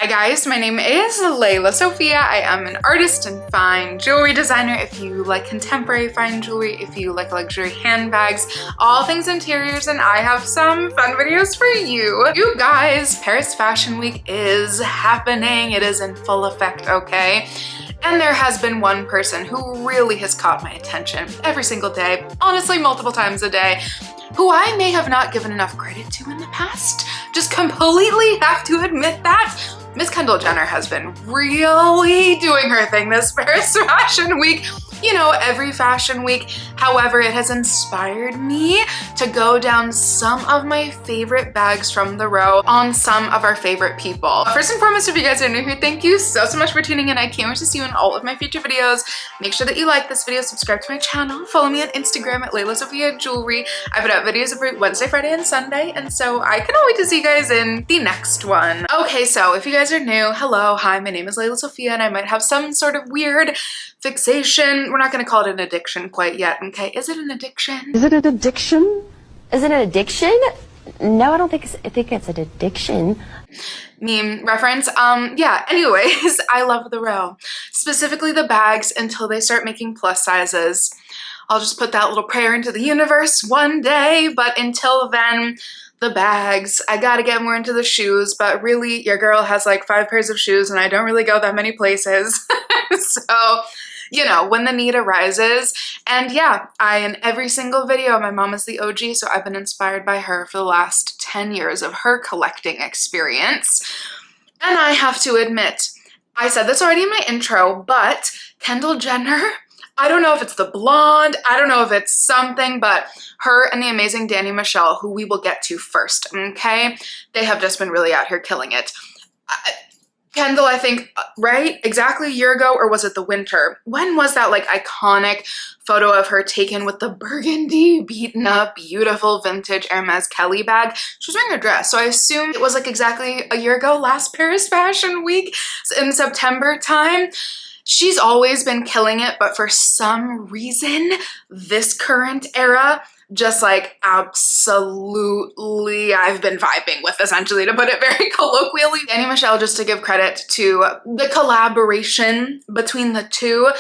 Hi guys, my name is Lelasophia. I am an artist and fine jewelry designer. If you like contemporary fine jewelry, if you like luxury handbags, all things interiors, and I have some fun videos for you. You guys, Paris Fashion Week is happening. It is in full effect, okay? And there has been one person who really has caught my attention every single day, honestly multiple times a day, who I may have not given enough credit to in the past. Just completely have to admit that. Miss Kendall Jenner has been really doing her thing this Paris Fashion Week. You know, every fashion week. However, it has inspired me to go down some of my favorite bags from the row on some of our favorite people. First and foremost, if you guys are new here, thank you so much for tuning in. I can't wait to see you in all of my future videos. Make sure that you like this video, subscribe to my channel, follow me on Instagram at lelasophia jewelry. I put out videos every Wednesday, Friday, and Sunday, and so I cannot wait to see you guys in the next one. Okay, so if you guys are new, hello, hi, my name is Lelasophia, and I might have some sort of weird fixation. We're not going to call it an addiction quite yet, okay? Is it an addiction? Is it an addiction? Is it an addiction? No, I don't think I think it's an addiction. Meme reference. Yeah, anyways, I love the row. Specifically the bags until they start making plus sizes. I'll just put that little prayer into the universe one day, but until then, the bags. I gotta get more into the shoes, but really, your girl has like 5 pairs of shoes and I don't really go that many places. So, you know, when the need arises. And yeah, in every single video, my mom is the OG, so I've been inspired by her for the last 10 years of her collecting experience. And I have to admit, I said this already in my intro, but Kendall Jenner, I don't know if it's the blonde, I don't know if it's something, but her and the amazing Dani Michelle, who we will get to first, okay? They have just been really out here killing it. Kendall, I think, right? Exactly a year ago, or was it the winter? When was that like iconic photo of her taken with the burgundy, beaten up, beautiful vintage Hermes Kelly bag? She was wearing a dress, so I assume it was like exactly a year ago, last Paris Fashion Week in September time. She's always been killing it, but for some reason, this current era, just like absolutely I've been vibing with, essentially, to put it very colloquially. Dani Michelle, just to give credit to the collaboration between the two,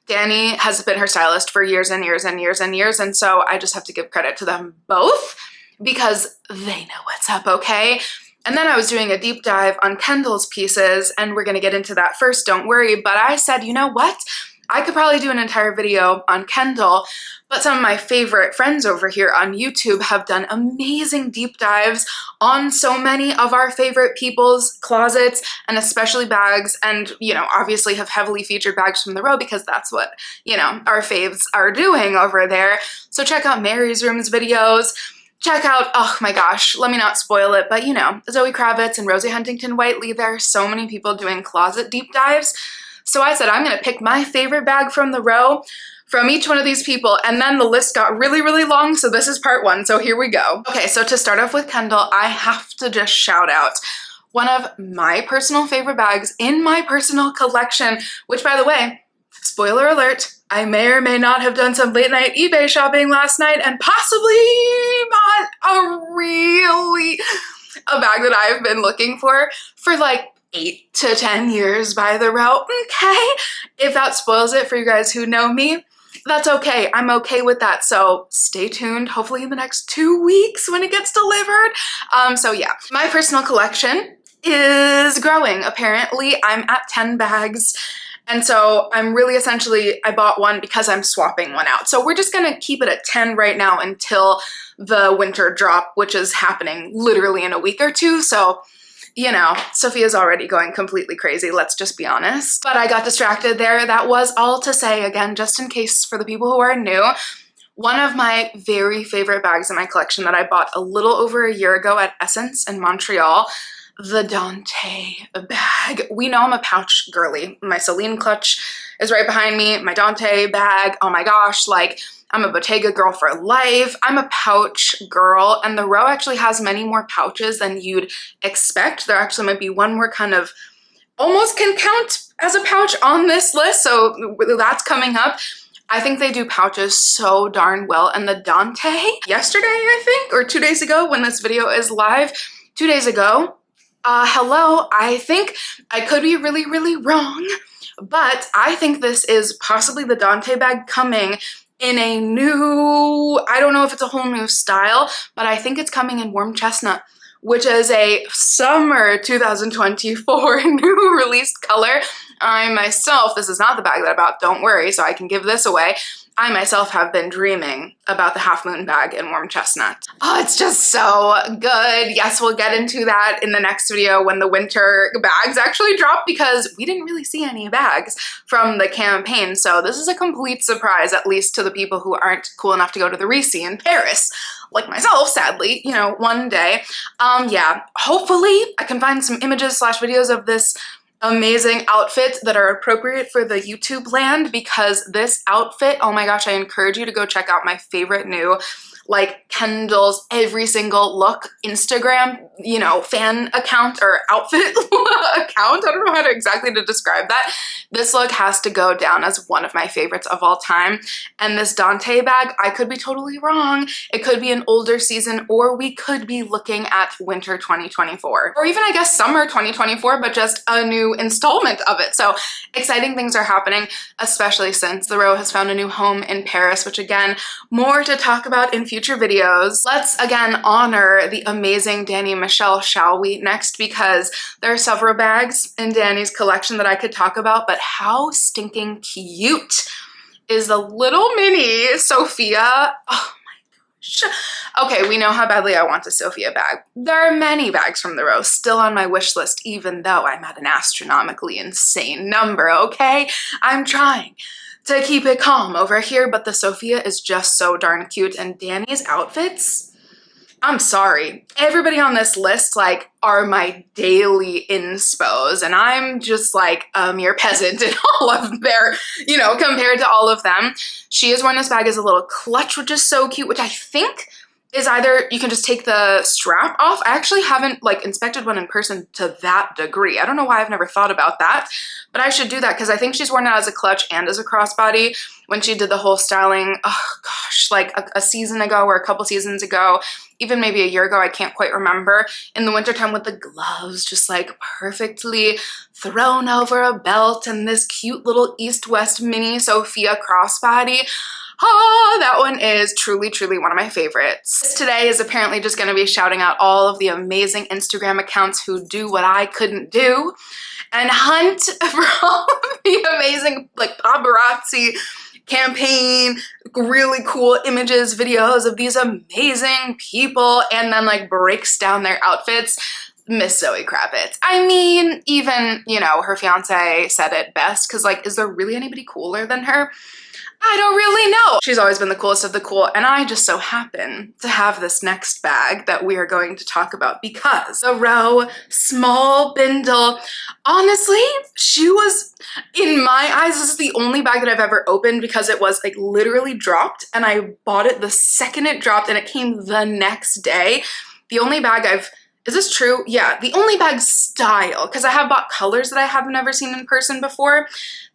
Dani has been her stylist for years and years and years and years, and so I just have to give credit to them both because they know what's up, okay? And then I was doing a deep dive on Kendall's pieces, and we're gonna get into that first, don't worry, but I said, you know what? I could probably do an entire video on Kendall, but some of my favorite friends over here on YouTube have done amazing deep dives on so many of our favorite people's closets, and especially bags, and, you know, obviously have heavily featured bags from the row because that's what, you know, our faves are doing over there. So check out Mary's Room's videos. Check out, oh my gosh, let me not spoil it, but you know, Zoe Kravitz and Rosie Huntington-Whiteley. There are so many people doing closet deep dives. So I said, I'm gonna pick my favorite bag from the row from each one of these people, and then the list got really, really long, so this is part 1, so here we go. Okay, so to start off with Kendall, I have to just shout out one of my personal favorite bags in my personal collection, which, by the way, spoiler alert, I may or may not have done some late night eBay shopping last night and possibly bought a bag that I've been looking for like 8 to 10 years by the row, okay? If that spoils it for you guys who know me, that's okay. I'm okay with that. So stay tuned, hopefully in the next 2 weeks when it gets delivered. So yeah, my personal collection is growing. Apparently I'm at 10 bags. And so I'm really essentially, I bought one because I'm swapping one out. So we're just gonna keep it at 10 right now until the winter drop, which is happening literally in a week or two. So, you know, Sophia's already going completely crazy, let's just be honest. But I got distracted there. That was all to say, again, just in case for the people who are new, one of my very favorite bags in my collection that I bought a little over a year ago at Essence in Montreal, the Dante bag. We know I'm a pouch girly. My Celine clutch is right behind me. My Dante bag, oh my gosh, like I'm a Bottega girl for life. I'm a pouch girl, and the row actually has many more pouches than you'd expect. There actually might be one more kind of almost can count as a pouch on this list, so that's coming up. I think they do pouches so darn well, and the Dante, yesterday I think, or 2 days ago when this video is live, 2 days ago, Hello, I think I could be really, really wrong, but I think this is possibly the Dante bag coming in a new, I don't know if it's a whole new style, but I think it's coming in warm chestnut, which is a summer 2024 new released color. I myself, this is not the bag that I bought, don't worry, so I can give this away. I myself have been dreaming about the Half Moon bag in warm chestnut. Oh, it's just so good. Yes, we'll get into that in the next video when the winter bags actually drop, because we didn't really see any bags from the campaign. So this is a complete surprise, at least to the people who aren't cool enough to go to the Risi in Paris. Like myself, sadly, you know, one day. Yeah, hopefully I can find some images / videos of this amazing outfit that are appropriate for the YouTube land, because this outfit, oh my gosh, I encourage you to go check out my favorite new, like, Kendall's every single look Instagram, you know, fan account or outfit account. I don't know how to exactly to describe that. This look has to go down as one of my favorites of all time. And this Dante bag, I could be totally wrong. It could be an older season, or we could be looking at winter 2024, or even I guess summer 2024, but just a new installment of it. So exciting things are happening, especially since the row has found a new home in Paris, which again, more to talk about in future videos. Let's again honor the amazing Dani Michelle, shall we, next, because there are several bags in Dani's collection that I could talk about, but how stinking cute is the little mini Sophia? Oh my gosh. Okay, we know how badly I want a Sophia bag. There are many bags from the row still on my wish list, even though I'm at an astronomically insane number, okay? I'm trying to keep it calm over here, but the Sophia is just so darn cute, and Dani's outfits, I'm sorry. Everybody on this list, like, are my daily inspos, and I'm just like a mere peasant in all of their, you know, compared to all of them. She has worn this bag as a little clutch, which is so cute, which I think is either you can just take the strap off. I actually haven't like inspected one in person to that degree. I don't know why I've never thought about that, but I should do that, because I think she's worn it as a clutch and as a crossbody when she did the whole styling, oh gosh, like a season ago or a couple seasons ago, even maybe a year ago, I can't quite remember, in the wintertime with the gloves just like perfectly thrown over a belt and this cute little East-West mini Sophia crossbody. Ah, that one is truly, truly one of my favorites. Today is apparently just going to be shouting out all of the amazing Instagram accounts who do what I couldn't do and hunt for all of the amazing like paparazzi campaign, really cool images, videos of these amazing people, and then like breaks down their outfits. Miss Zoe Kravitz. I mean, even, you know, her fiance said it best, because like, is there really anybody cooler than her? I don't really know. She's always been the coolest of the cool, and I just so happen to have this next bag that we are going to talk about, because the row small bindle, honestly, she was, in my eyes, this is the only bag that I've ever opened, because it was like literally dropped, and I bought it the second it dropped, and it came the next day. The only bag I've, is this true? Yeah, the only bag style, because I have bought colors that I have never seen in person before.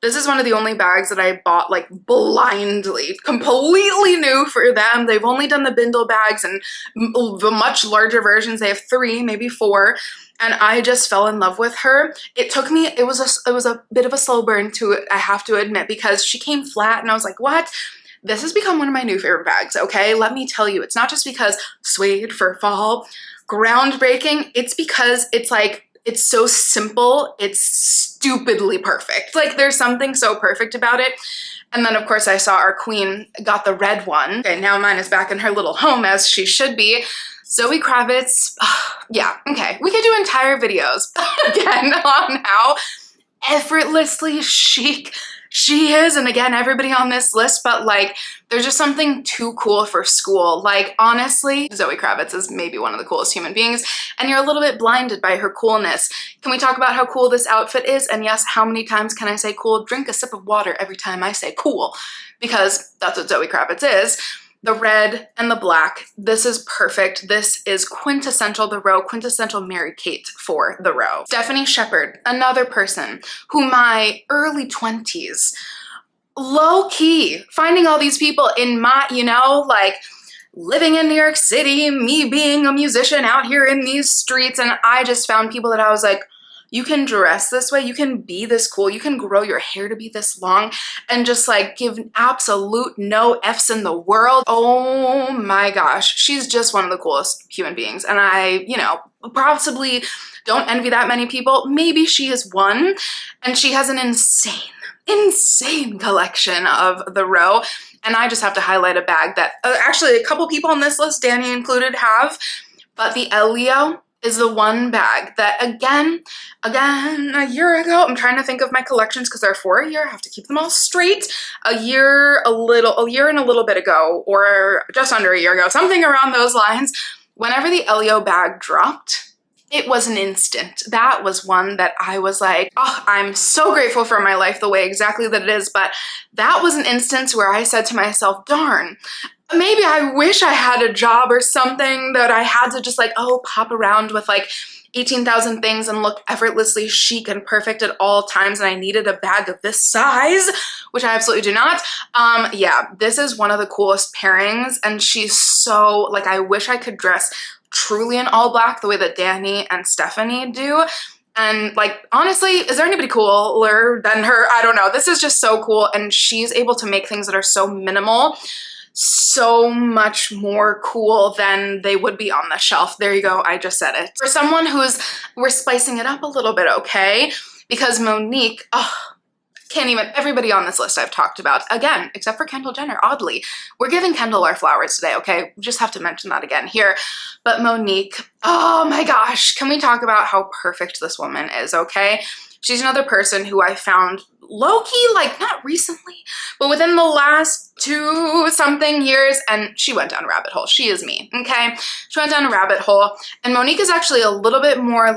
This is one of the only bags that I bought like blindly, completely new for them. They've only done the bindle bags and the much larger versions. They have 3, maybe 4. And I just fell in love with her. It took me, it was a bit of a slow burn to it, I have to admit, because she came flat and I was like, what? This has become one of my new favorite bags, okay? Let me tell you, it's not just because suede for fall, groundbreaking, it's because it's like, it's so simple, it's stupidly perfect. Like, there's something so perfect about it. And then of course I saw our queen got the red one. Okay, now mine is back in her little home, as she should be. Zoe Kravitz, yeah, okay. We could do entire videos again on how effortlessly chic she is, and again, everybody on this list, but like, there's just something too cool for school. Like, honestly, Zoe Kravitz is maybe one of the coolest human beings, and you're a little bit blinded by her coolness. Can we talk about how cool this outfit is? And yes, how many times can I say cool? Drink a sip of water every time I say cool, because that's what Zoe Kravitz is. The red and the black, this is perfect. This is quintessential the row, quintessential Mary-Kate for the row. Stephanie Shepard, another person who my early 20s, low-key, finding all these people in my, you know, like, living in New York City, me being a musician out here in these streets, and I just found people that I was like, you can dress this way, you can be this cool, you can grow your hair to be this long, and just like give absolute no F's in the world. Oh my gosh, she's just one of the coolest human beings. And I, you know, possibly don't envy that many people. Maybe she is one, and she has an insane collection of the row. And I just have to highlight a bag that actually a couple people on this list, Dani included, have, but the Elio is the one bag that again, a year ago, I'm trying to think of my collections because they're for a year, I have to keep them all straight. A year and a little bit ago, or just under a year ago, something around those lines, whenever the Elio bag dropped, it was an instant. That was one that I was like, oh, I'm so grateful for my life the way exactly that it is. But that was an instance where I said to myself, darn, maybe I wish I had a job or something that I had to just like, oh, pop around with like 18,000 things and look effortlessly chic and perfect at all times, and I needed a bag of this size, which I absolutely do not. Yeah, this is one of the coolest pairings, and she's so, like, I wish I could dress truly in all black the way that Dani and Stephanie do. And like, honestly, is there anybody cooler than her? I don't know. This is just so cool, and she's able to make things that are so minimal so much more cool than they would be on the shelf. There you go, I just said it. For someone we're spicing it up a little bit, okay? Because Monique, oh, can't even, everybody on this list I've talked about, again, except for Kendall Jenner, oddly. We're giving Kendall our flowers today, okay? We just have to mention that again here. But Monique, oh my gosh, can we talk about how perfect this woman is, okay? She's another person who I found low-key, like not recently, but within the last 2-something years, and she went down a rabbit hole. She is me, okay? She went down a rabbit hole, and Monique is actually a little bit more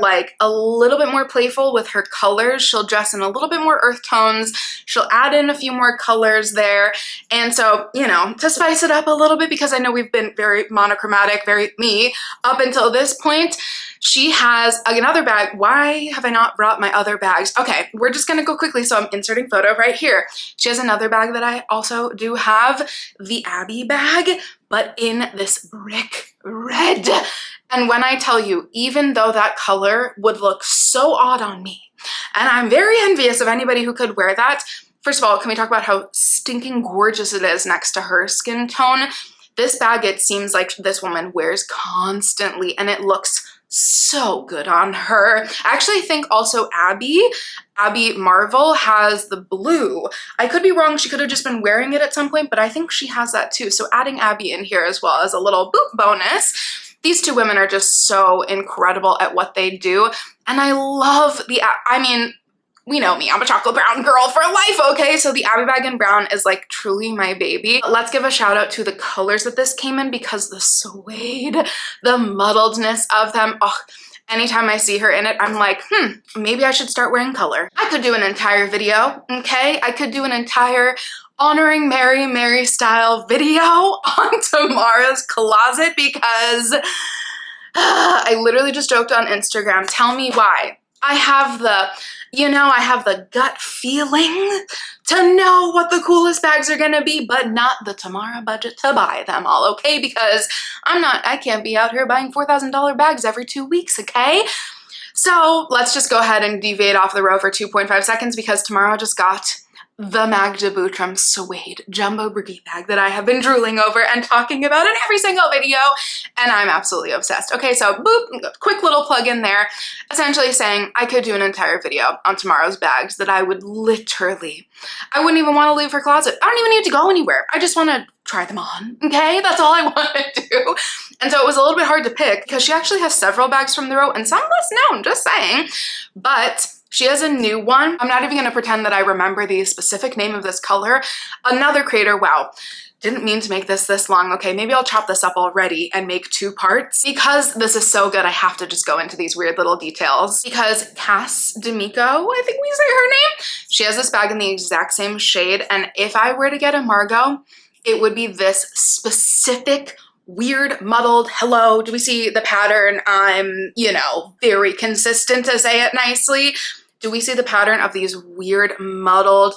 playful with her colors. She'll dress in a little bit more earth tones. She'll add in a few more colors there. And so, you know, to spice it up a little bit, because I know we've been very monochromatic, very me up until this point, she has another bag. Why have I not brought my other bags? Okay, we're just gonna go quickly, so I'm inserting photo right here. She has another bag that I also do have, the Abby bag, but in this brick red. And when I tell you, even though that color would look so odd on me, and I'm very envious of anybody who could wear that, first of all, can we talk about how stinking gorgeous it is next to her skin tone? This bag, it seems like this woman wears constantly, and it looks so good on her. I actually think also Abby Marvel has the blue. I could be wrong, she could have just been wearing it at some point, but I think she has that too. So adding Abby in here as well as a little boop bonus. These two women are just so incredible at what they do. And I love I mean, we know me, I'm a chocolate brown girl for life, okay? So the Abby bag in brown is like truly my baby. Let's give a shout out to the colors that this came in, because the suede, the muddledness of them, oh, anytime I see her in it, I'm like, maybe I should start wearing color. I could do an entire video, okay? I could do an entire honoring Mary style video on Tamara's closet, because I literally just joked on Instagram, tell me why. I have the gut feeling to know what the coolest bags are gonna be, but not the Tamara budget to buy them all, okay? Because I can't be out here buying $4,000 bags every 2 weeks, okay? So let's just go ahead and deviate off the row for 2.5 seconds, because Tamara just got the Magda Butrym suede jumbo brigade bag that I have been drooling over and talking about in every single video, and I'm absolutely obsessed. Okay, so boop, quick little plug in there, essentially saying I could do an entire video on Tamara's bags that I wouldn't even want to leave her closet. I don't even need to go anywhere. I just want to try them on, okay? That's all I want to do. And so it was a little bit hard to pick, because she actually has several bags from the row, and some less known, just saying, but she has a new one. I'm not even gonna pretend that I remember the specific name of this color. Another creator, wow, didn't mean to make this long. Okay, maybe I'll chop this up already and make 2 parts. Because this is so good, I have to just go into these weird little details. Because Cass D'Amico, I think we say her name, she has this bag in the exact same shade, and if I were to get a Margot, it would be this specific weird, muddled, hello, do we see the pattern? I'm, very consistent, to say it nicely. Do we see the pattern of these weird muddled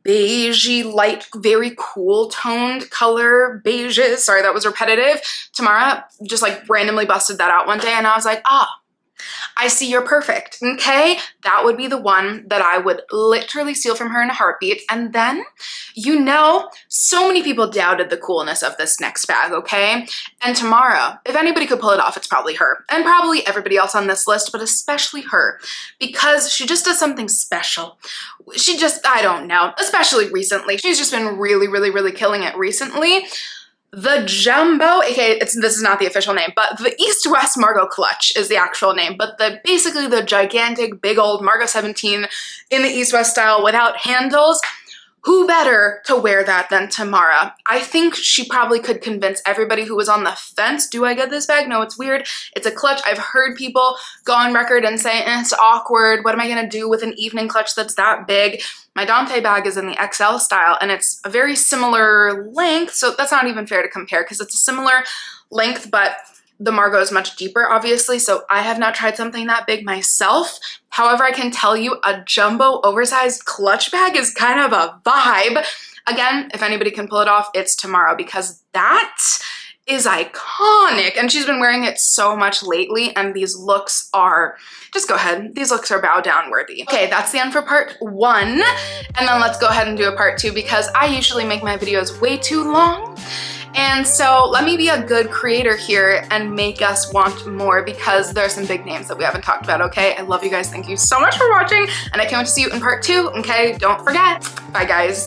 beigey light, very cool toned color beiges? Sorry, that was repetitive. Tamara just like randomly busted that out one day and I was like, ah, I see you're perfect, okay? That would be the one that I would literally steal from her in a heartbeat. And then, you know, so many people doubted the coolness of this next bag, okay? And Tamara, if anybody could pull it off, it's probably her. And probably everybody else on this list, but especially her. Because she just does something special. She just, I don't know, especially recently. She's just been really killing it recently. The Jumbo, aka this is not the official name, but the East West Margot Clutch is the actual name, but basically the gigantic big old Margot 17 in the East West style without handles. Who better to wear that than Tamara? I think she probably could convince everybody who was on the fence. Do I get this bag? No, it's weird. It's a clutch. I've heard people go on record and say, it's awkward. What am I gonna do with an evening clutch that's that big? My Dante bag is in the XL style and it's a very similar length. So that's not even fair to compare because it's a similar length, but the Margot is much deeper, obviously, so I have not tried something that big myself. However, I can tell you a jumbo oversized clutch bag is kind of a vibe. Again, if anybody can pull it off, it's Tamara because that is iconic and she's been wearing it so much lately and these looks are, just go ahead, these looks are bow down worthy. Okay, that's the end for part 1 and then let's go ahead and do a part 2 because I usually make my videos way too long. And so let me be a good creator here and make us want more because there are some big names that we haven't talked about, okay? I love you guys. Thank you so much for watching and I can't wait to see you in part 2, okay? Don't forget. Bye, guys.